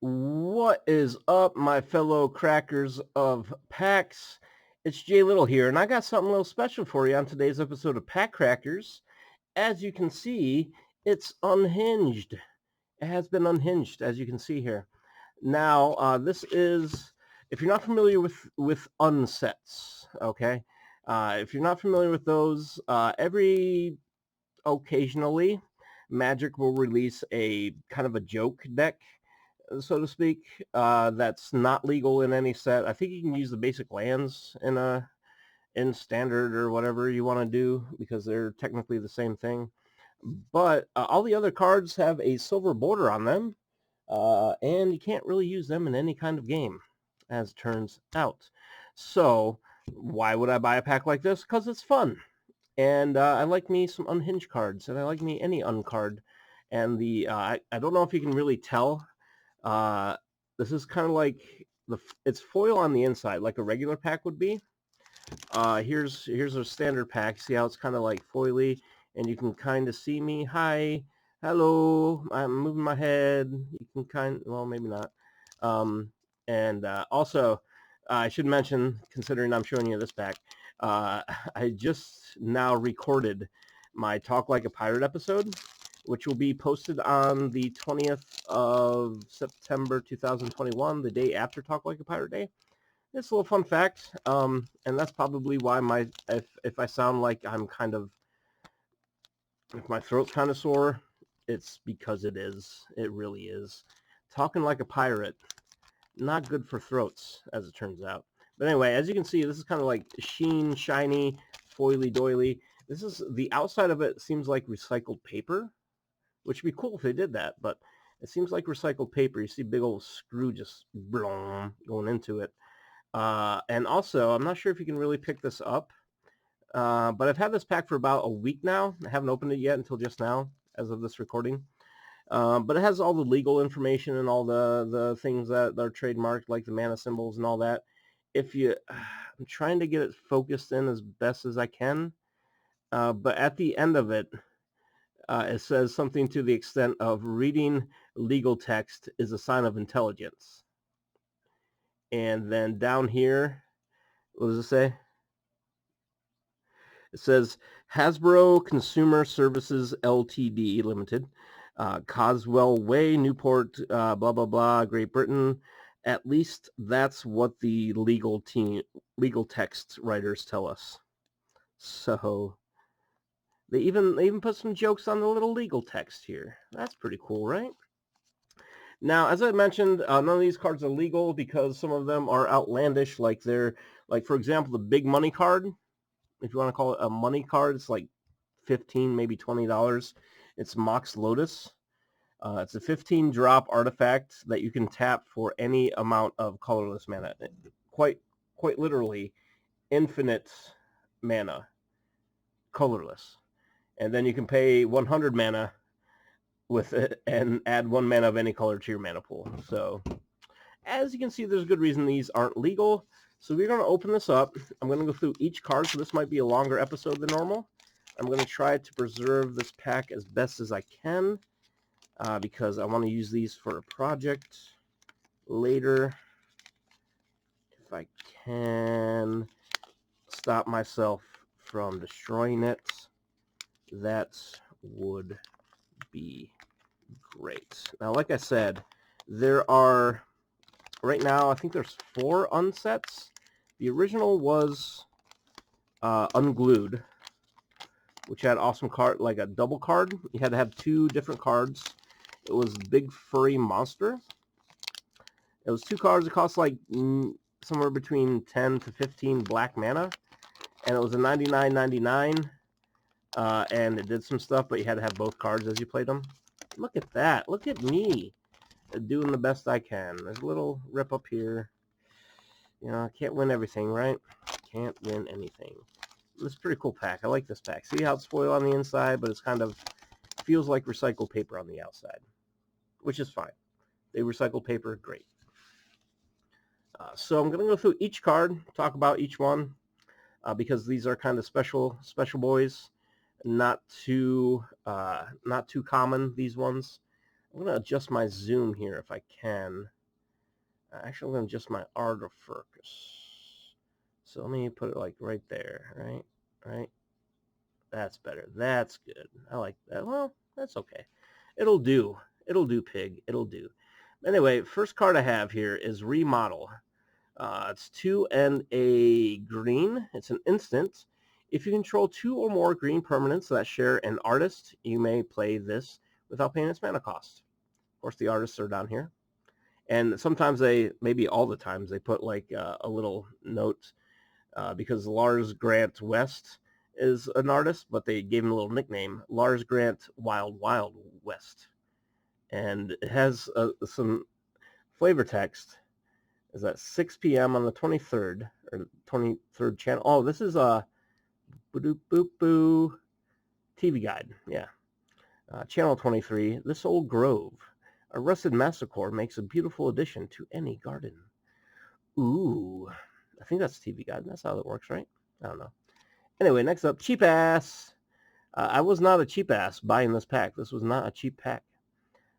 What is up, my fellow crackers of packs? It's Jay Little here, and I got something a little special for you on today's episode of PackCrackers. As you can see, it's unhinged. It has been unhinged, as you can see here. Now, this is, if you're not familiar with unsets, okay? If you're not familiar with those, every occasionally, Magic will release a kind of a joke deck, so to speak, that's not legal in any set. I think you can use the basic lands in standard or whatever you want to do because they're technically the same thing. But all the other cards have a silver border on them, and you can't really use them in any kind of game, as it turns out. So why would I buy a pack like this? Because it's fun. And I like me some unhinged cards, and I like me any uncard. And I don't know if you can really tell. Uh, this is kind of like it's foil on the inside, like a regular pack would be. Here's a standard pack. See how it's kind of like foily, and you can kind of see me. Hi, hello. I'm moving my head. You can well, maybe not. And also, I should mention, considering I'm showing you this pack, I just now recorded my Talk Like a Pirate episode, which will be posted on the 20th of September 2021, the day after Talk Like a Pirate Day. It's a little fun fact, and that's probably why if I sound like I'm kind of, if my throat's kind of sore, it's because it is. It really is. Talking like a pirate, not good for throats, as it turns out. But anyway, as you can see, this is kind of like sheen, shiny, foily doily. This is, the outside of it seems like recycled paper, which would be cool if they did that, but it seems like recycled paper. You see big old screw just going into it. And also, I'm not sure if you can really pick this up, but I've had this pack for about a week now. I haven't opened it yet until just now, as of this recording. But it has all the legal information and all the things that are trademarked, like the mana symbols and all that. I'm trying to get it focused in as best as I can, but at the end of it, it says something to the extent of reading legal text is a sign of intelligence. And then down here, what does it say? It says Hasbro Consumer Services Ltd. Limited, Coswell Way, Newport, blah, blah, blah, Great Britain. At least that's what the legal text writers tell us. So they even put some jokes on the little legal text here. That's pretty cool, right? Now, as I mentioned, none of these cards are legal because some of them are outlandish. Like for example, the big money card. If you want to call it a money card, it's like $15, maybe $20. It's Mox Lotus. It's a 15 drop artifact that you can tap for any amount of colorless mana. Quite literally, infinite mana, colorless. And then you can pay 100 mana with it and add 1 mana of any color to your mana pool. So, as you can see, there's a good reason these aren't legal. So we're going to open this up. I'm going to go through each card, so this might be a longer episode than normal. I'm going to try to preserve this pack as best as I can because I want to use these for a project later. If I can stop myself from destroying it, that would be great. Now, like I said, there are, right now, I think there's 4 unsets. The original was Unglued, which had awesome card, like a double card. You had to have 2 different cards. It was Big Furry Monster. It was 2 cards. It cost like somewhere between 10 to 15 black mana, and it was a 99.99. And it did some stuff, but you had to have both cards as you played them. Look at that! Look at me doing the best I can. There's a little rip up here. You know, I can't win everything, right? Can't win anything. This is a pretty cool pack. I like this pack. See how it's foil on the inside, but it's kind of feels like recycled paper on the outside, which is fine. They recycled paper, great. So I'm going to go through each card, talk about each one, because these are kind of special boys. Not too common, these ones. I'm going to adjust my zoom here if I can. Actually, I'm going to adjust my autofocus. So let me put it like right there, right? Right? That's better. That's good. I like that. Well, that's okay. It'll do. It'll do, pig. It'll do. Anyway, first card I have here is Remodel. It's 2 and a green. It's an instant. If you control 2 or more green permanents that share an artist, you may play this without paying its mana cost. Of course, the artists are down here. And sometimes maybe all the times, they put like a little note because Lars Grant West is an artist, but they gave him a little nickname, Lars Grant Wild Wild West. And it has some flavor text. Is at 6 p.m. on the 23rd, or 23rd channel. Oh, this is a boop boop boo TV guide. Yeah. Channel 23, This Old Grove. A rusted massacre makes a beautiful addition to any garden. Ooh. I think that's TV guide. That's how it works, right? I don't know. Anyway, next up, Cheap Ass. I was not a cheap ass buying this pack. This was not a cheap pack.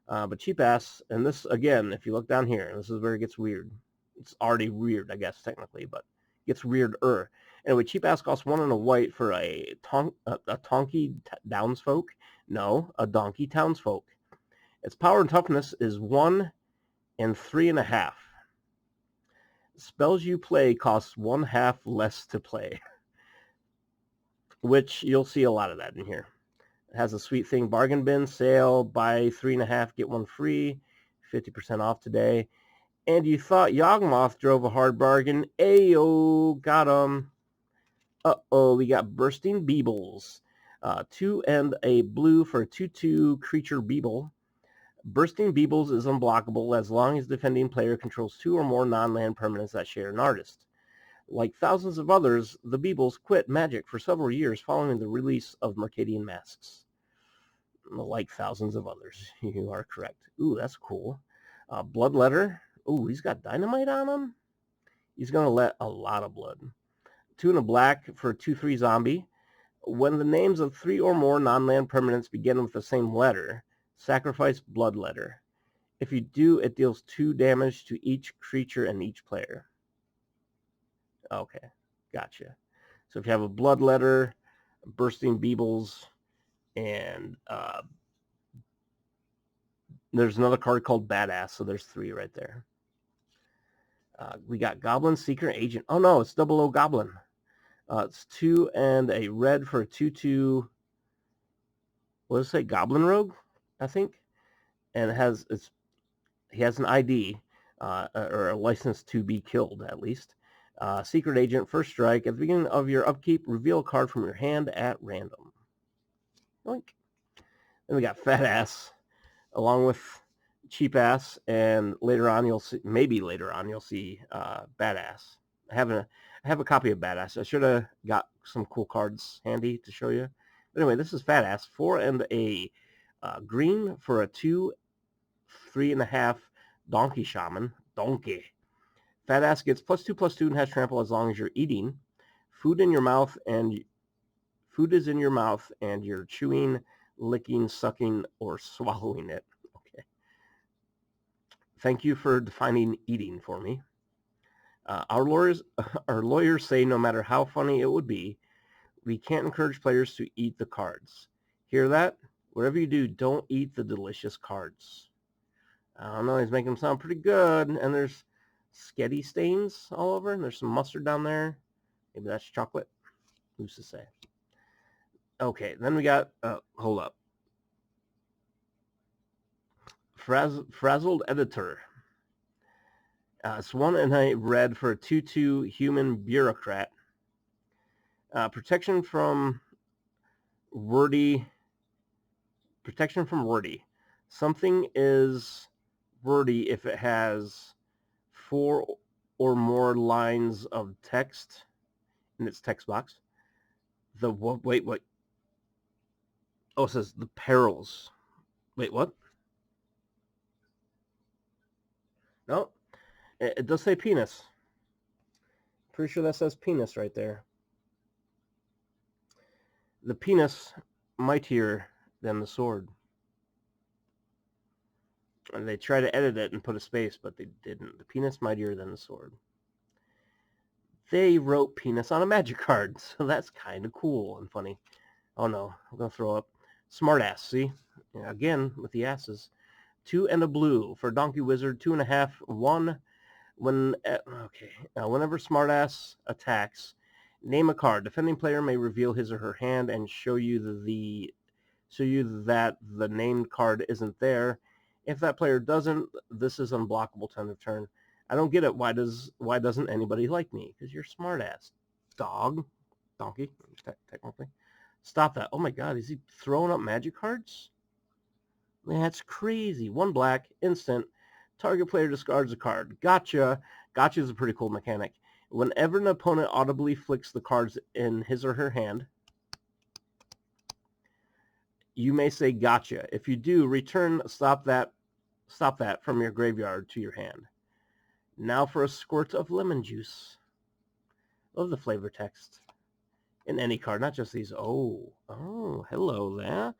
But Cheap Ass, and this, again, if you look down here, this is where it gets weird. It's already weird, I guess, technically, but it gets weirder. Anyway, Cheap Ass costs 1 and a white for a Tonky Downsfolk. No, a Donkey Townsfolk. Its power and toughness is 1 and 3.5. Spells you play costs 1/2 less to play, which you'll see a lot of that in here. It has a sweet thing, bargain bin sale, buy 3.5, get 1 free, 50% off today. And you thought Yawgmoth drove a hard bargain. Ayo, got him. Uh-oh, we got Bursting Beebles. 2 and a blue for a 2/2 creature Beeble. Bursting Beebles is unblockable as long as defending player controls 2 or more non-land permanents that share an artist. Like thousands of others, the Beebles quit Magic for several years following the release of Mercadian Masks. Like thousands of others, you are correct. Ooh, that's cool. Bloodletter. Ooh, he's got dynamite on him. He's going to let a lot of blood. 2 and a black for a 2/3 zombie. When the names of 3 or more non-land permanents begin with the same letter, sacrifice Bloodletter. If you do, it deals 2 damage to each creature and each player. Okay, gotcha. So if you have a Bloodletter, Bursting Beebles, and there's another card called Badass, so there's 3 right there. We got Goblin Secret Agent. Oh no, it's 00 Goblin. It's 2 and a red for a 2/2. What does it say? Goblin Rogue, I think. And he has an ID or a license to be killed at least. Secret Agent, first strike. At the beginning of your upkeep, reveal a card from your hand at random. Yoink. Then we got Fat Ass, along with Cheap Ass, and later on you'll see, maybe later on you'll see Badass. I have a copy of Badass. I should have got some cool cards handy to show you. But anyway, this is Fat Ass, 4 and a green for a 2, 3.5 Donkey Shaman. Donkey. Fat Ass gets +2/+2 and has trample as long as you're eating. Food is in your mouth and you're chewing, licking, sucking, or swallowing it. Okay. Thank you for defining eating for me. Our lawyers say no matter how funny it would be, we can't encourage players to eat the cards. Hear that? Whatever you do, don't eat the delicious cards. I don't know, he's making them sound pretty good. And there's sketty stains all over. And there's some mustard down there. Maybe that's chocolate. Who's to say? Okay, then we got, hold up. Frazzled Editor. It's 1 and a red for a 2/2 human bureaucrat. Protection from wordy. Something is wordy if it has 4 or more lines of text in its text box. Wait. Oh, it says the perils. Wait, what? No, it does say penis. Pretty sure that says penis right there. The penis mightier than the sword. And they try to edit it and put a space, but they didn't. The penis mightier than the sword. They wrote penis on a magic card, so that's kind of cool and funny. Oh no, I'm going to throw up. Smartass, see? Yeah, again, with the asses. 2 and a blue for Donkey Wizard, 2.5, 1. Whenever Smartass attacks, name a card. Defending player may reveal his or her hand and show you that the named card isn't there. If that player doesn't, this is unblockable to end of turn. I don't get it. Why doesn't anybody like me? Because you're smartass. Donkey, technically. Stop that. Oh my god, is he throwing up magic cards? That's crazy. 1 black, instant. Target player discards a card. Gotcha. Gotcha is a pretty cool mechanic. Whenever an opponent audibly flicks the cards in his or her hand, you may say gotcha. If you do, return stop that from your graveyard to your hand. Now for a squirt of lemon juice. Love the flavor text. In any card, not just these. Oh, hello there.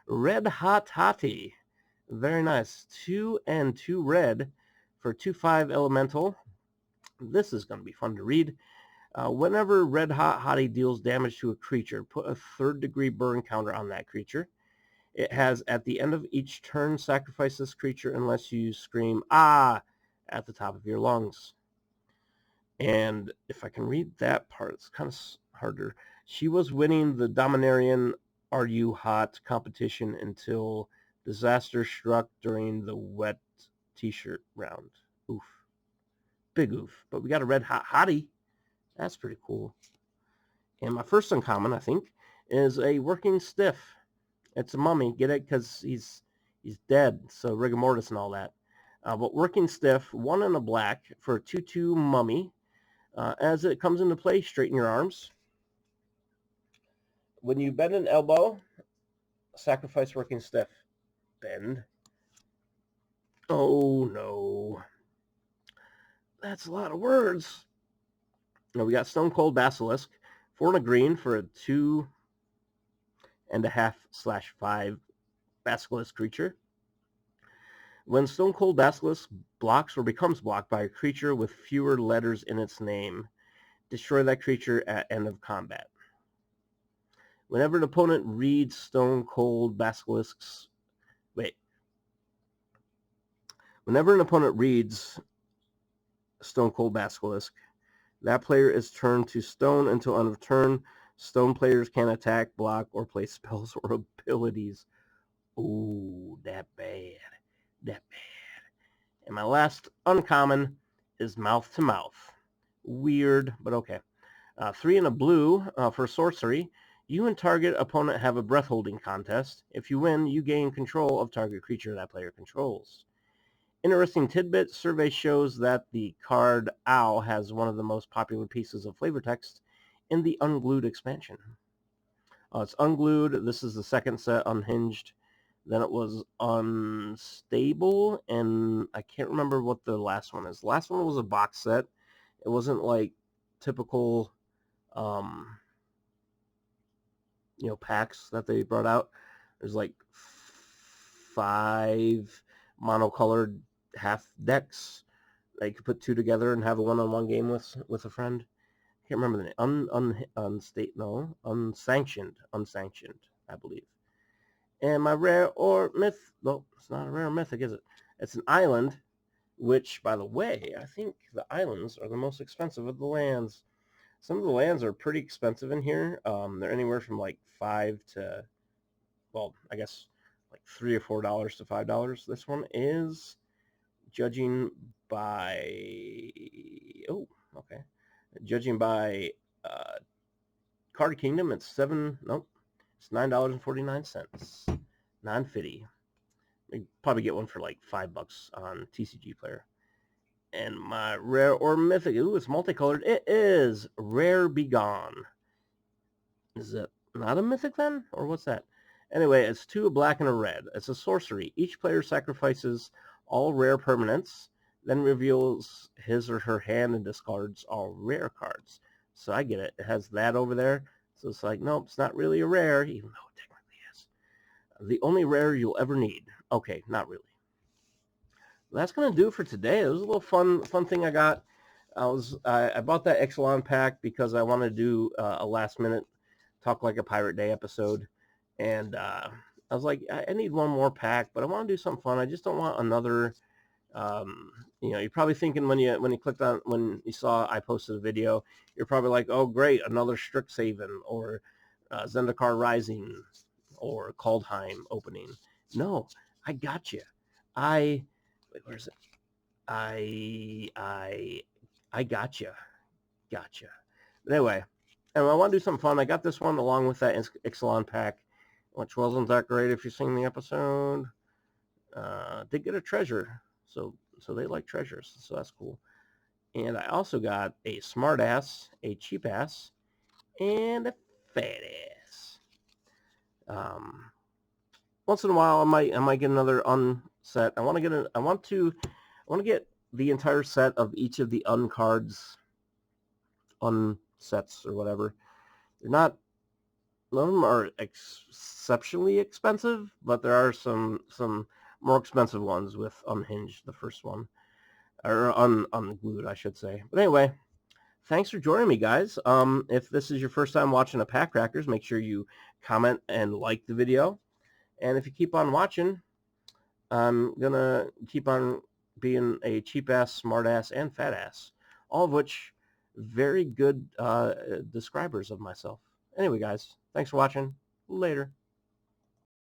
Red Hot Toddy. Very nice. 2 and 2 red for 2/5 elemental. This is going to be fun to read. Whenever Red Hot Hottie deals damage to a creature, put a 3rd degree burn counter on that creature. It has, at the end of each turn, sacrifice this creature unless you scream, ah, at the top of your lungs. And if I can read that part, it's kind of harder. She was winning the Dominarian Are You Hot competition until disaster struck during the wet t-shirt round. Oof. Big oof. But we got a Red Hot Hottie. That's pretty cool. And my first uncommon, I think, is a Working Stiff. It's a mummy. Get it? Because he's dead. So rigor mortis and all that. But Working Stiff, 1 and a black for a 2/2 mummy. As it comes into play, straighten your arms. When you bend an elbow, sacrifice Working Stiff. Bend. Oh no. That's a lot of words. Now we got Stone Cold Basilisk. 4 and a green for a 2.5/5 Basilisk creature. When Stone Cold Basilisk blocks or becomes blocked by a creature with fewer letters in its name, destroy that creature at end of combat. Whenever an opponent reads Stone Cold Basilisk, that player is turned to stone until end of turn. Stone players can attack, block, or play spells or abilities. Ooh, that bad. And my last uncommon is Mouth to Mouth. Weird, but okay. 3 and a blue for sorcery. You and target opponent have a breath holding contest. If you win, you gain control of target creature that player controls. Interesting tidbit, survey shows that the card Ow has one of the most popular pieces of flavor text in the Unglued expansion. It's Unglued. This is the second set, Unhinged. Then it was Unstable, and I can't remember what the last one is. The last one was a box set. It wasn't like typical packs that they brought out. There's like 5 monocolored half decks that you could put 2 together and have a one-on-one game with a friend. Can't remember the name. Unsanctioned, I believe. And my rare or myth, no, it's not a rare mythic, is it? It's an island, which, by the way, I think the islands are the most expensive of the lands. Some of the lands are pretty expensive in here. They're anywhere from like $5 to, well, I guess like $3 or $4 to $5. This one is, judging by Card Kingdom, it's $9.49. $9.50. You probably get one for like $5 on TCG Player. And my rare or mythic, it's multicolored. It is Rare Begone. Is it not a mythic then? Or what's that? Anyway, it's 2, a black and a red. It's a sorcery. Each player sacrifices all rare permanents, then reveals his or her hand and discards all rare cards. So I get it. It has that over there. So it's like, nope, it's not really a rare, even though it technically is. The only rare you'll ever need. Okay, not really. that's gonna do it for today. It was a little fun thing I got. I bought that Exelon pack because I want to do a last minute Talk Like a Pirate Day episode, and I was like, I need one more pack, but I want to do something fun. I just don't want another. You're probably thinking when you clicked on when you saw I posted a video, you're probably like, oh great, another Strixhaven or Zendikar Rising or Kaldheim opening. No, I got you. Wait, where's it? I I gotcha. Gotcha. But anyway, and I want to do something fun. I got this one along with that Ixalan pack, which wasn't that great if you've seen the episode. Did get a treasure, so they like treasures, so that's cool. And I also got a smart ass, a cheap ass, and a fat ass. Once in a while, I might get another unset. I want to get the entire set of each of the uncards, unsets or whatever. They're not none of them are exceptionally expensive, but there are some more expensive ones with Unhinged, the first one, or unglued, I should say. But anyway, thanks for joining me, guys. If this is your first time watching a PackCrackers, make sure you comment and like the video. And if you keep on watching, I'm gonna keep on being a cheap ass, smart ass, and fat ass, all of which very good describers of myself. Anyway, guys, thanks for watching. Later.